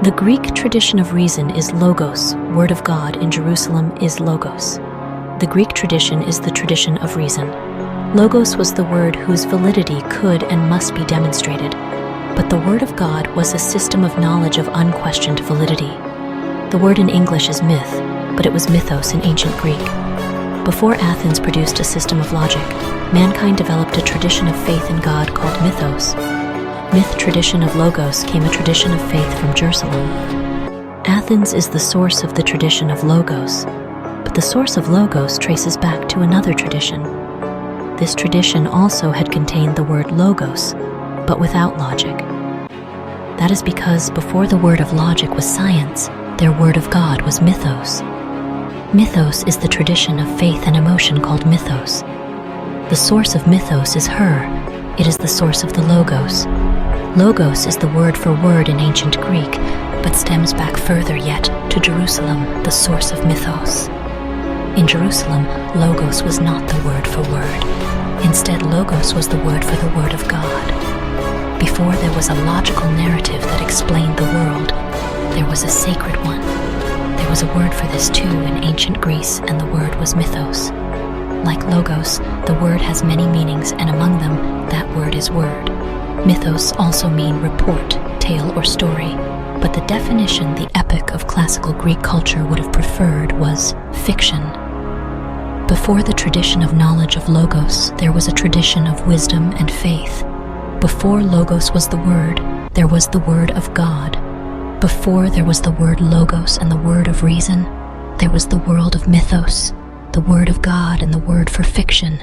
The Greek tradition of reason is logos, word of God in Jerusalem is logos. The Greek tradition is the tradition of reason. Logos was the word whose validity could and must be demonstrated, but the word of God was a system of knowledge of unquestioned validity. The word in English is myth, but it was mythos in ancient Greek. Before Athens produced a system of logic, mankind developed a tradition of faith in God called mythos. Myth tradition of logos came a tradition of faith from Jerusalem. Athens is the source of the tradition of logos, but the source of logos traces back to another tradition. This tradition also had contained the word logos, but without logic. That is because before the word of logic was science, their word of God was mythos. Mythos is the tradition of faith and emotion called mythos. The source of mythos is her. It is the source of the logos. Logos is the word for word in ancient Greek, but stems back further yet to Jerusalem, the source of mythos. In Jerusalem, logos was not the word for word. Instead, logos was the word for the word of God. Before there was a logical narrative that explained the world, there was a sacred one. There was a word for this too in ancient Greece, and the word was mythos. Like logos, the word has many meanings, and among them, that word is word. Mythos also mean report, tale, or story, but the definition the epic of classical Greek culture would have preferred was fiction. Before the tradition of knowledge of logos, there was a tradition of wisdom and faith. Before logos was the word, there was the word of God. Before there was the word logos and the word of reason, there was the world of mythos, the word of God and the word for fiction.